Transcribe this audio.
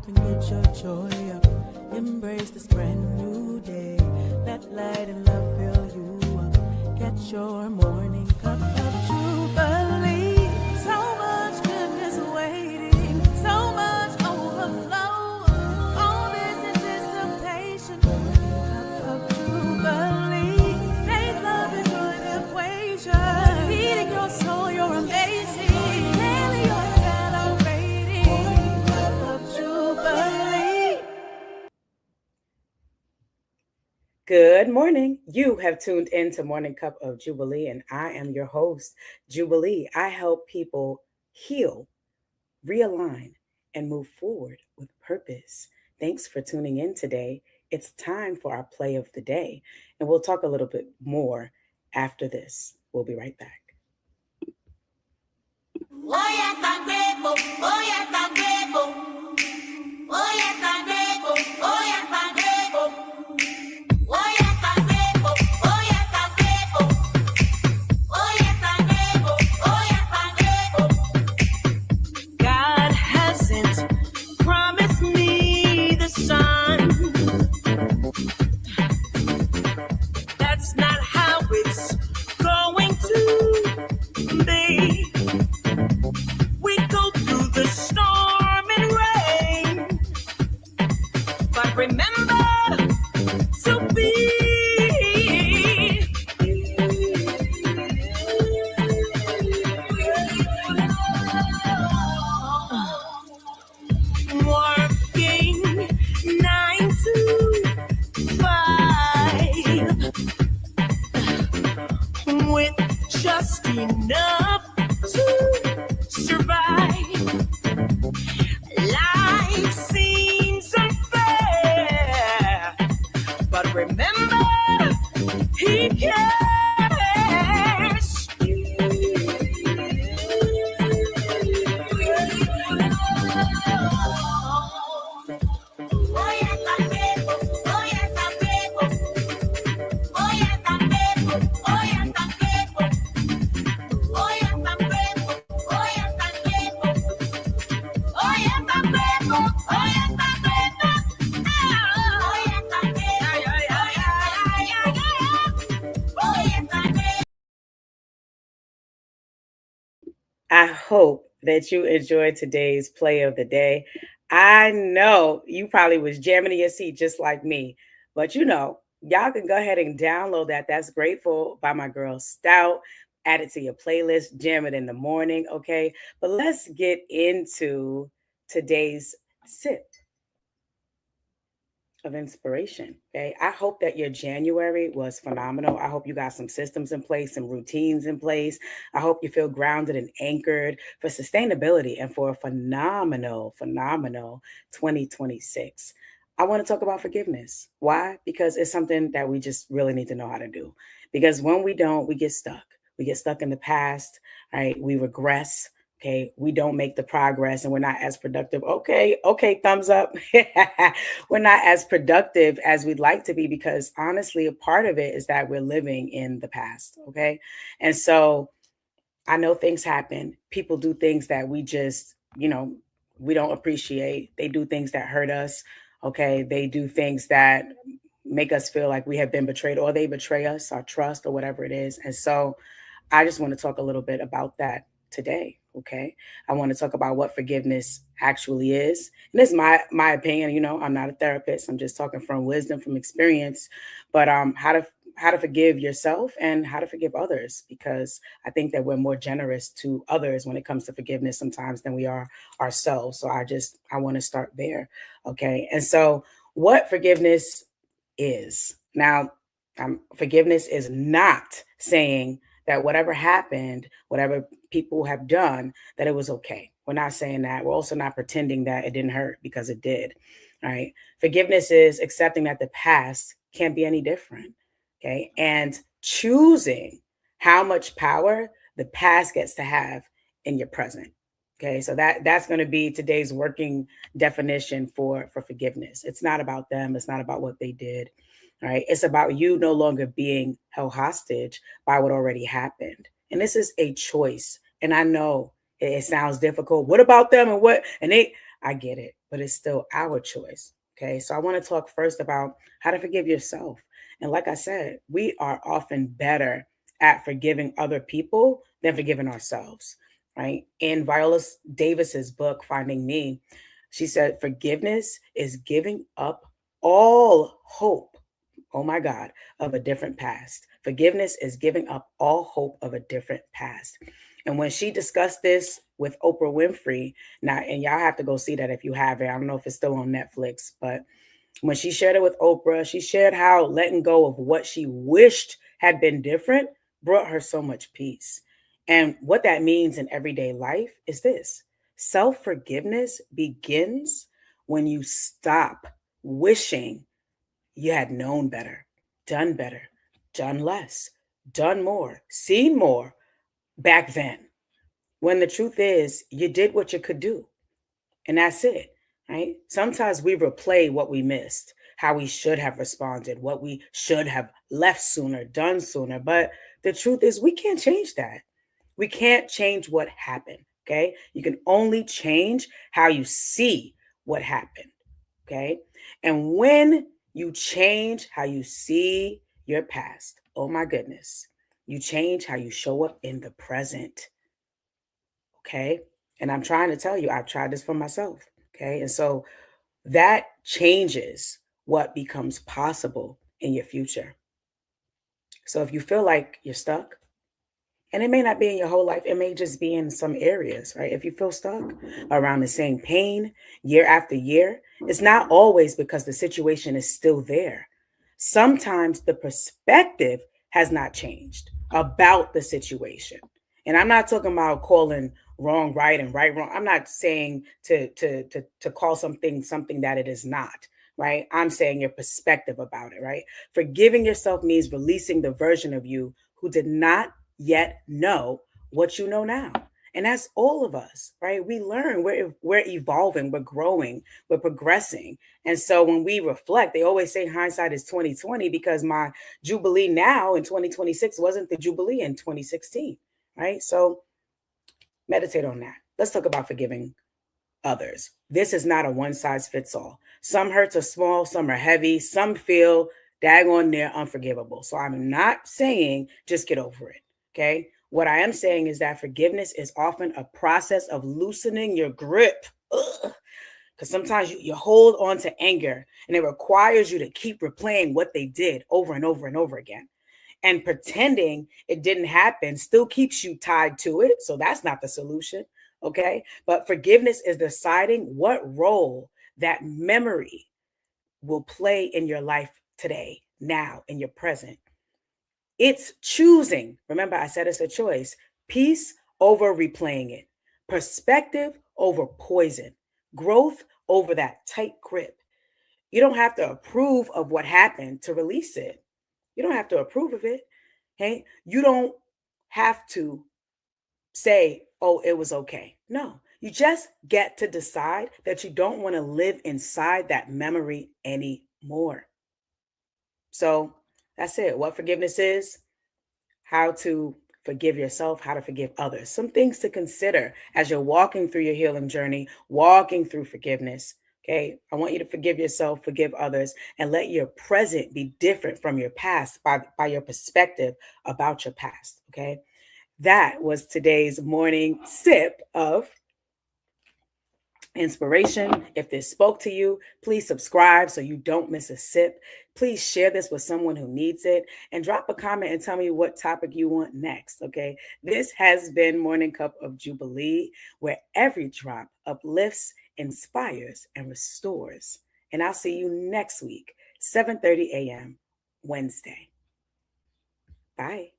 up and get your joy up. Embrace this brand new day. Let light and love fill you up. Get your morning cup of Jubilee. So much goodness waiting, so much overflow. All this anticipation. Morning cup of Jubilee. Faith, love, and joy, the equation. Feeding your soul, you're amazing. Daily you're celebrating. Morning cup of Jubilee. Good morning. You have tuned in to Morning Cup of Jubilee, and I am your host, Jubilee. I help people heal, realign, and move forward with purpose. Thanks for tuning in today. It's time for our play of the day, and we'll talk a little bit more after this. We'll be right back. Oh yes, I'm grateful. Oh yes, I'm grateful. Oh yes, I'm grateful. Oh yes, I'm grateful. Oh yes, I'm grateful. Oh yes, I'm grateful. Oh yes, I'm grateful. Oh yes, I'm grateful. God hasn't promised me the sun. That's not how it's going to be. We go through the storm and rain, but remember to be working 9 to 5 with just enough to survive. Life seems unfair, but remember, He cares. Oh yes, I'm grateful. Oh yes, I'm grateful. Oh yes, I'm grateful. Oh yes, I'm grateful. Oh yes, I'm grateful. Oh yes, I'm grateful. Oh yes, I'm grateful. Oh yes, I'm grateful. Oh yes, I'm grateful. Oh yes, I'm grateful. I hope that you enjoyed today's play of the day. I know you probably was jamming in your seat just like me, but y'all can go ahead and download that. That's Grateful by my girl Stout. Add it to your playlist, jam it in the morning, okay? But let's get into today's sip of inspiration. Okay. I hope that your January was phenomenal. I hope you got some systems in place, some routines in place. I hope you feel grounded and anchored for sustainability and for a phenomenal 2026. I want to talk about forgiveness. Why? Because it's something that we just really need to know how to do. Because when we don't, we get stuck. We get stuck in the past, right? We regress. Okay, we don't make the progress and we're not as productive. Okay, thumbs up. We're not as productive as we'd like to be because honestly, a part of it is that we're living in the past. Okay. And so I know things happen. People do things that we just, we don't appreciate. They do things that hurt us. Okay. They do things that make us feel like we have been betrayed or they betray us, our trust or whatever it is. And so I just want to talk a little bit about that today. Okay. I want to talk about what forgiveness actually is. And this is my opinion. I'm not a therapist. I'm just talking from wisdom, from experience, but how to forgive yourself and how to forgive others, because I think that we're more generous to others when it comes to forgiveness sometimes than we are ourselves. So I want to start there. Okay. And so what forgiveness is now, forgiveness is not saying that whatever happened, whatever people have done, that it was okay. We're not saying that. We're also not pretending that it didn't hurt because it did. All right. Forgiveness is accepting that the past can't be any different. Okay. And choosing how much power the past gets to have in your present. Okay. So that's going to be today's working definition for forgiveness. It's not about them. It's not about what they did. Right? It's about you no longer being held hostage by what already happened. And this is a choice. And I know it sounds difficult. What about them and what? And I get it. but it's still our choice. Okay, so I want to talk first about how to forgive yourself. And like I said, we are often better at forgiving other people than forgiving ourselves, right? In Viola Davis's book, Finding Me, she said, forgiveness is giving up all hope, oh my God, of a different past. Forgiveness is giving up all hope of a different past. And when she discussed this with Oprah Winfrey, now, and y'all have to go see that if you haven't, I don't know if it's still on Netflix, but when she shared it with Oprah, she shared how letting go of what she wished had been different brought her so much peace. And what that means in everyday life is this: self forgiveness begins when you stop wishing you had known better, done less, done more, seen more back then. When the truth is, you did what you could do, and that's it, right? Sometimes we replay what we missed, how we should have responded, what we should have left sooner, done sooner. But the truth is, we can't change that. We can't change what happened, okay? You can only change how you see what happened, okay? And when you change how you see your past, oh my goodness, you change how you show up in the present, okay? And I'm trying to tell you, I've tried this for myself, okay? And so that changes what becomes possible in your future. So if you feel like you're stuck, and it may not be in your whole life, it may just be in some areas, right? If you feel stuck around the same pain year after year, it's not always because the situation is still there. Sometimes the perspective has not changed about the situation. And I'm not talking about calling wrong right and right wrong. I'm not saying to call something that it is not, right? I'm saying your perspective about it, right? Forgiving yourself means releasing the version of you who did not yet know what you know now. And that's all of us, right? We learn, we're evolving, we're growing, we're progressing. And so when we reflect, they always say hindsight is 2020 because my jubilee now in 2026 wasn't the jubilee in 2016, right? So meditate on that. Let's talk about forgiving others. This is not a one size fits all. Some hurts are small, some are heavy, some feel daggone near unforgivable. So I'm not saying just get over it. Okay. What I am saying is that forgiveness is often a process of loosening your grip. Because sometimes you hold on to anger and it requires you to keep replaying what they did over and over and over again. And pretending it didn't happen still keeps you tied to it. So that's not the solution. Okay. But forgiveness is deciding what role that memory will play in your life today, now, in your present. It's choosing. Remember, I said it's a choice. Peace over replaying it, perspective over poison, growth over that tight grip. You don't have to approve of what happened to release it. You don't have to approve of it. Hey, you don't have to say, oh, it was okay. No, you just get to decide that you don't want to live inside that memory anymore. So that's it. What forgiveness is, how to forgive yourself, how to forgive others. Some things to consider as you're walking through your healing journey, walking through forgiveness. Okay. I want you to forgive yourself, forgive others, and let your present be different from your past by your perspective about your past. Okay. That was today's morning sip of inspiration. If this spoke to you, please subscribe so you don't miss a sip. Please share this with someone who needs it and drop a comment and tell me what topic you want next. Okay. This has been Morning Cup of Jubilee, where every drop uplifts, inspires, and restores. And I'll see you next week, 7:30 a.m. Wednesday. Bye.